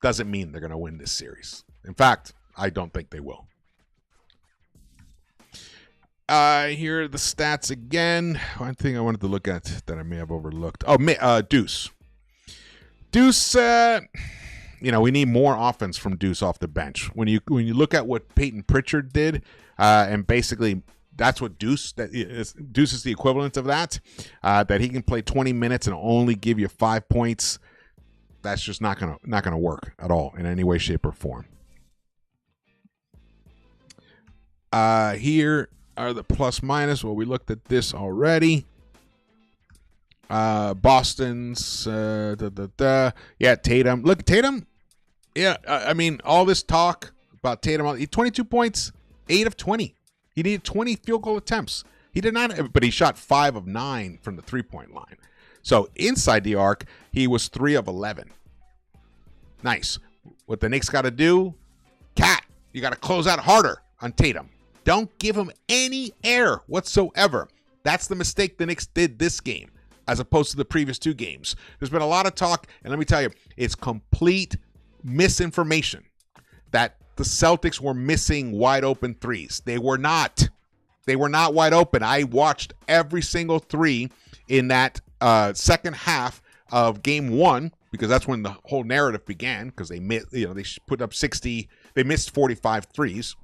Doesn't mean they're going to win this series. In fact, I don't think they will. Here are the stats again. One thing I wanted to look at that I may have overlooked. Deuce. Deuce, we need more offense from Deuce off the bench. When you look at what Peyton Pritchard did, and basically that's what Deuce is the equivalent of that. That he can play 20 minutes and only give you 5 points. That's just not gonna work at all in any way, shape, or form. Here are the plus minus. Well, we looked at this already. Boston's yeah, Tatum. Look, Tatum. Yeah, I mean, all this talk about Tatum. 22 points, 8 of 20. He needed 20 field goal attempts. He did not, but he shot 5 of 9 from the 3-point line. So inside the arc, he was 3 of 11. Nice. What the Knicks got to do, you got to close out harder on Tatum. Don't give him any air whatsoever. That's the mistake the Knicks did this game, as opposed to the previous 2 games. There's been a lot of talk, and let me tell you, it's complete misinformation that the Celtics were missing wide open threes. They were not. They were not wide open. I watched every single 3 in that second half of game 1, because that's when the whole narrative began, because they missed, they put up 60, they missed 45 threes.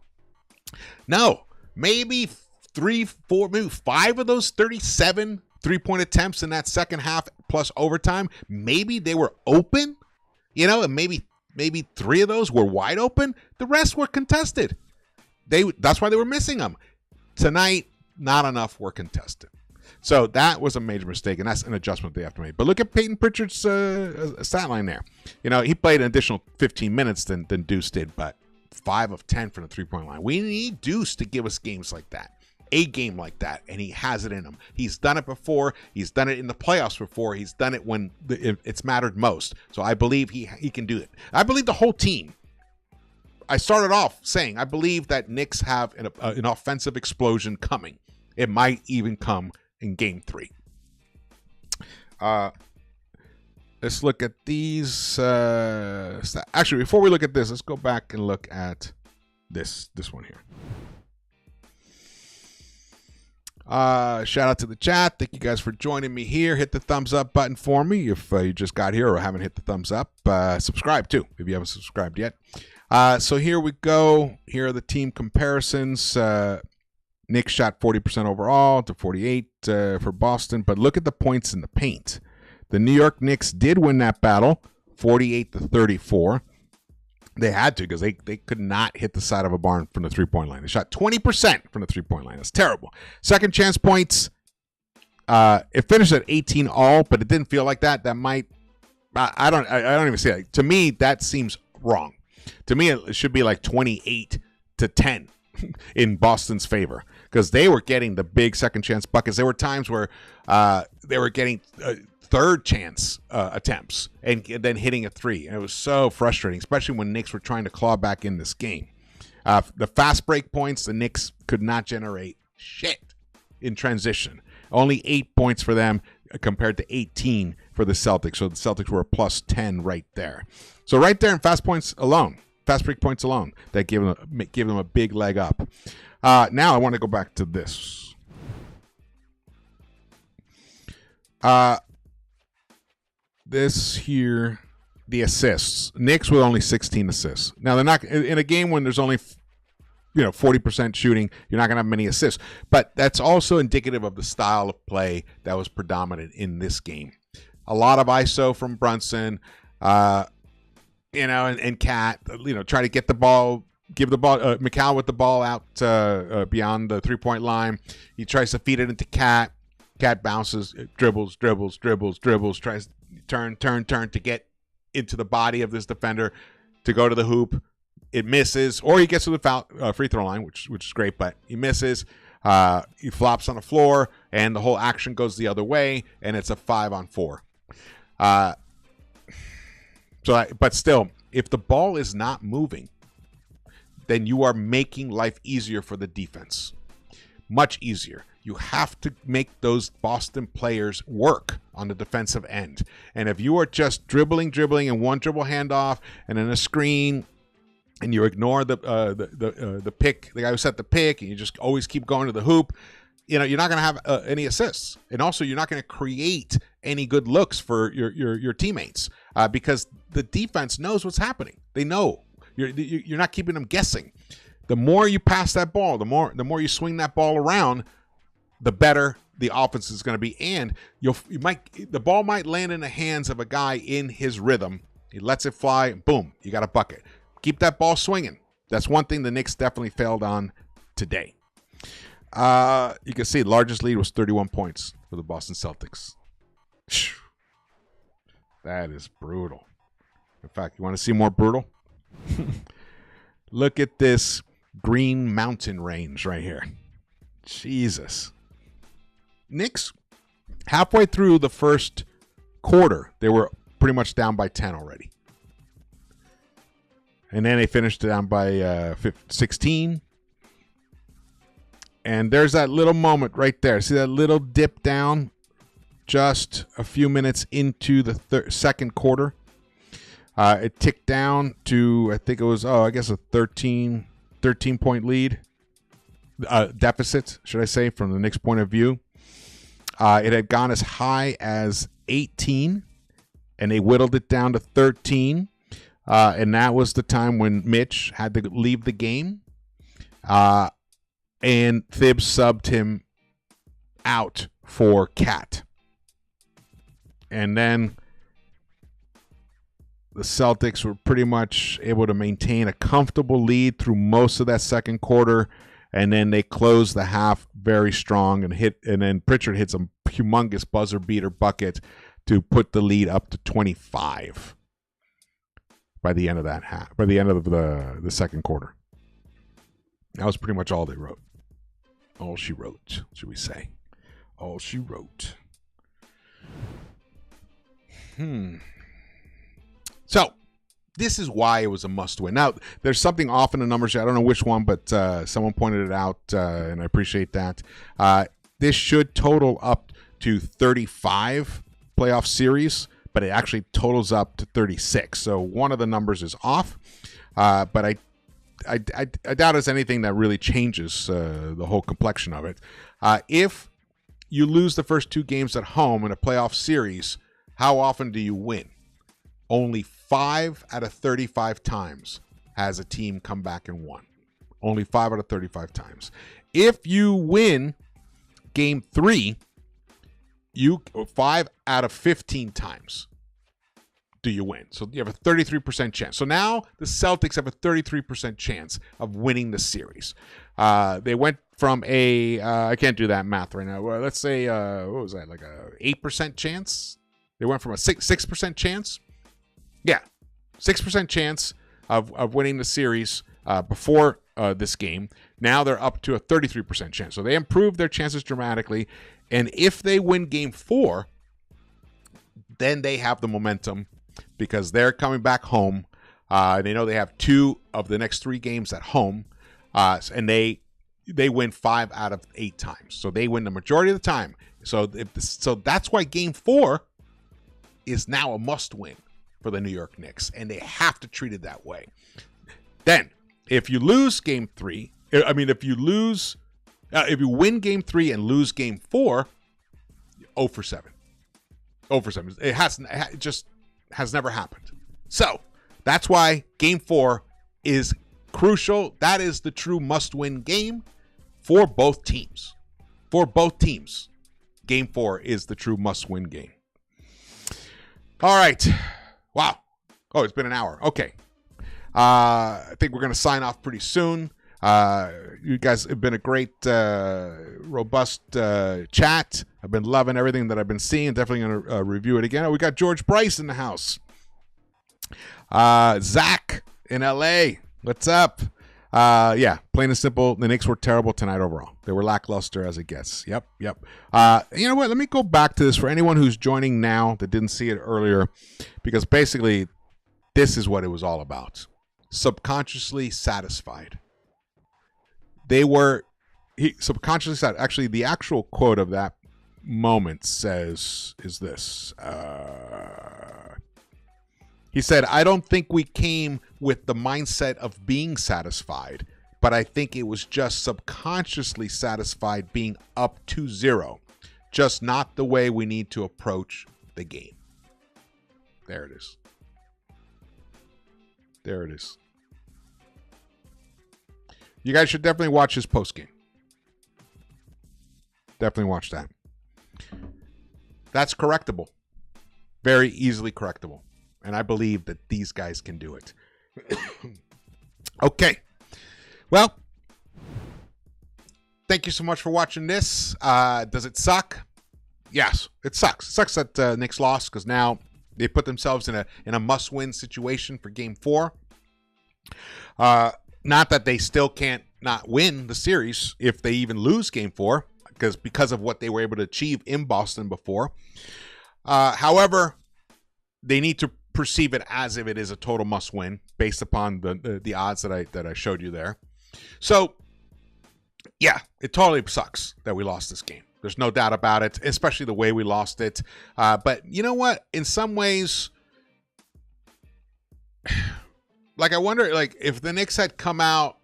No, maybe 3, 4, maybe 5 of those 37 3-point attempts in that second half plus overtime, maybe they were open, and maybe 3 of those were wide open. The rest were contested. That's why they were missing them. Tonight, not enough were contested. So that was a major mistake, and that's an adjustment they have to make. But look at Peyton Pritchard's stat line there. He played an additional 15 minutes than Deuce did, but 5 of 10 from the 3-point line. We need Deuce to give us games like that. A game like that, and he has it in him. He's done it before. He's done it in the playoffs before. He's done it when it's mattered most. So I believe he can do it. I believe the whole team. I started off saying I believe that Knicks have an offensive explosion coming. It might even come in game 3. Let's look at these. Actually, before we look at this, let's go back and look at this one here. Shout out to the chat. Thank you guys for joining me here. Hit the thumbs up button for me if you just got here or haven't hit the thumbs up. Subscribe too if you haven't subscribed yet. So here we go. Here are the team comparisons. Knicks shot 40% overall to 48 for Boston, but look at the points in the paint. The New York Knicks did win that battle, 48-34. They had to, because they could not hit the side of a barn from the 3-point line. They shot 20% from the 3-point line. That's terrible. Second chance points, it finished at 18 all, but it didn't feel like that. That might, I don't even see that. To me, that seems wrong. To me, it should be like 28-10 in Boston's favor, because they were getting the big second chance buckets. There were times where they were getting third chance attempts and then hitting a 3. And it was so frustrating, especially when Knicks were trying to claw back in this game. The fast break points, the Knicks could not generate shit. in transition. Only 8 points for them compared to 18 for the Celtics. So the Celtics were a plus 10 right there. So right there in fast break points alone, that give them a big leg up. Now I want to go back to this. This here, the assists. Knicks with only 16 assists. Now they're not in a game when there's only 40% shooting. You're not going to have many assists, but that's also indicative of the style of play that was predominant in this game. A lot of ISO from Brunson, and Cat. Try to get the ball. Give the ball, McCall with the ball out beyond the 3-point line. He tries to feed it into Cat. Cat bounces, dribbles, tries to turn to get into the body of this defender to go to the hoop. It misses, or he gets to the free throw line, which is great, but he misses. He flops on the floor, and the whole action goes the other way, and it's a 5-on-4. But still, if the ball is not moving, then you are making life easier for the defense. Much easier. You have to make those Boston players work on the defensive end. And if you are just dribbling, and one dribble handoff, and then a screen, and you ignore the pick, the guy who set the pick, and you just always keep going to the hoop, you're not going to have any assists. And also, you're not going to create any good looks for your teammates because the defense knows what's happening. They know. You're not keeping them guessing. The more you pass that ball, the more you swing that ball around, the better the offense is going to be. And the ball might land in the hands of a guy in his rhythm. He lets it fly, boom, you got a bucket. Keep that ball swinging. That's one thing the Knicks definitely failed on today. You can see the largest lead was 31 points for the Boston Celtics. That is brutal. In fact, you want to see more brutal? Look at this Green Mountain range right here. Jesus. Knicks, halfway through the first quarter, they were pretty much down by 10 already. And then they finished down by 16. And there's that little moment right there. See that little dip down just a few minutes into the second quarter? It ticked down to, I think it was, a 13-point lead. Deficit, should I say, from the Knicks' point of view. It had gone as high as 18, and they whittled it down to 13. And that was the time when Mitch had to leave the game. And Thibs subbed him out for Cat. And then the Celtics were pretty much able to maintain a comfortable lead through most of that second quarter. And then they closed the half very strong and then Pritchard hits a humongous buzzer beater bucket to put the lead up to 25 by the end of that half, by the end of the second quarter. That was pretty much all they wrote. All she wrote, should we say. All she wrote. So, this is why it was a must-win. Now, there's something off in the numbers here. I don't know which one, but someone pointed it out, and I appreciate that. This should total up to 35 playoff series, but it actually totals up to 36. So one of the numbers is off, but I doubt it's anything that really changes the whole complexion of it. If you lose the first two games at home in a playoff series, how often do you win? Only 5 out of 35 times has a team come back and won. Only 5 out of 35 times. If you win game 3, 5 out of 15 times do you win. So you have a 33% chance. So now the Celtics have a 33% chance of winning the series. They went from I can't do that math right now. Well, let's say, what was that, like a 8% chance? They went from a 6% chance. Yeah, 6% chance of winning the series before this game. Now they're up to a 33% chance. So they improved their chances dramatically. And if they win game 4, then they have the momentum because they're coming back home. They know they have 2 of the next 3 games at home. And they they win 5 out of 8 times. So they win the majority of the time. So that's why Game 4 is now a must-win for the New York Knicks, and they have to treat it that way. Then, if you lose Game 3, if you win Game 3 and lose Game 4, 0 for 7. 0 for 7. It just has never happened. So that's why Game 4 is crucial. That is the true must-win game for both teams. For both teams, Game 4 is the true must-win game. All right. Wow. Oh, it's been an hour. Okay. I think we're going to sign off pretty soon. You guys have been a great, robust chat. I've been loving everything that I've been seeing. Definitely going to review it again. Oh, we got George Bryce in the house. Zach in LA. What's up? Yeah, plain and simple. The Knicks were terrible tonight overall. They were lackluster as it gets. Yep. You know what? Let me go back to this for anyone who's joining now that didn't see it earlier, because basically this is what it was all about. Subconsciously satisfied. Subconsciously satisfied. Actually, the actual quote of that moment is this. He said, I don't think we came with the mindset of being satisfied, but I think it was just subconsciously satisfied being up 2-0, just not the way we need to approach the game. There it is. There it is. You guys should definitely watch his postgame. Definitely watch that. That's correctable. Very easily correctable. And I believe that these guys can do it. Okay. Well, thank you so much for watching this. Does it suck? Yes, it sucks. It sucks that Knicks lost, because now they put themselves in a must-win situation for Game 4. Not that they still can't not win the series if they even lose Game 4, because of what they were able to achieve in Boston before. However, they need to perceive it as if it is a total must-win based upon the odds that I showed you there. So, yeah, it totally sucks that we lost this game. There's no doubt about it, especially the way we lost it. But you know what? In some ways, like, I wonder, like, if the Knicks had come out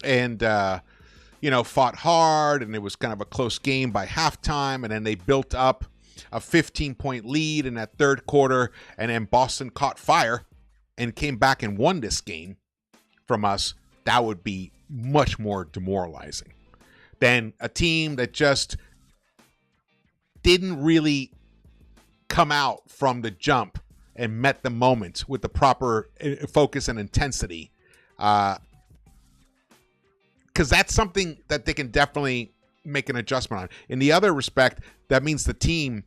and fought hard, and it was kind of a close game by halftime, and then they built up a 15-point lead in that third quarter, and then Boston caught fire and came back and won this game from us, that would be much more demoralizing than a team that just didn't really come out from the jump and met the moment with the proper focus and intensity. Because that's something that they can definitely make an adjustment on. In the other respect, that means the team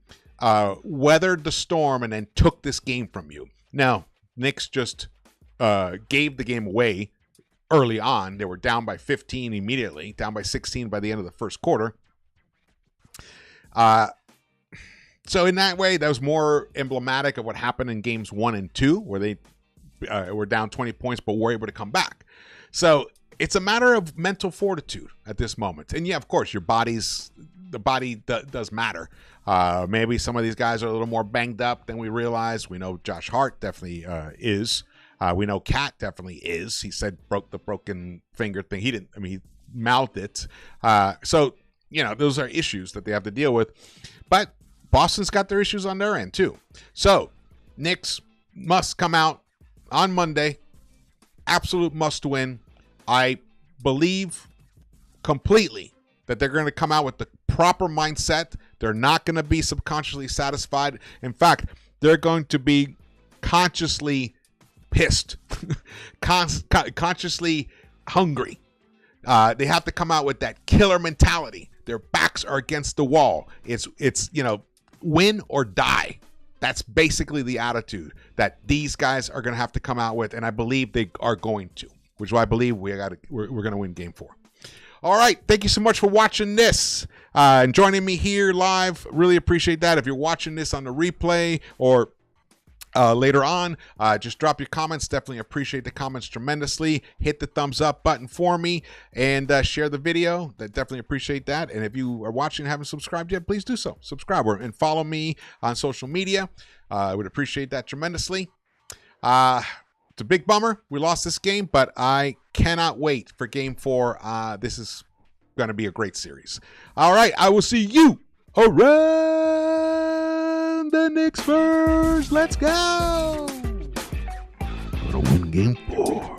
weathered the storm and then took this game from you. Now, Knicks just gave the game away early on. They were down by 15 immediately, down by 16 by the end of the first quarter. So in that way, that was more emblematic of what happened in games 1 and 2, where they were down 20 points but were able to come back. So it's a matter of mental fortitude at this moment. And yeah, of course, the body does matter. Maybe some of these guys are a little more banged up than we realize. We know Josh Hart definitely is. We know Cat definitely is. He said the broken finger thing. He didn't. I mean, he mouthed it. So, those are issues that they have to deal with. But Boston's got their issues on their end too. So, Knicks must come out on Monday. Absolute must win. I believe completely that they're going to come out with the proper mindset. They're not going to be subconsciously satisfied. In fact, they're going to be consciously pissed, consciously hungry. They have to come out with that killer mentality. Their backs are against the wall. It's win or die. That's basically the attitude that these guys are going to have to come out with, and I believe they are going to, which is why I believe we're going to win Game 4. All right, thank you so much for watching this and joining me here live. Really appreciate that. If you're watching this on the replay or later on. Just drop your comments. Definitely appreciate the comments tremendously. Hit the thumbs up button for me and share the video. Definitely appreciate that. And if you are watching and haven't subscribed yet, please do so. Subscribe and follow me on social media. I would appreciate that tremendously. It's a big bummer. We lost this game, but I cannot wait for Game 4. This is going to be a great series. All right, I will see you around the Knicks-Verse. Let's go. Gonna win Game 4.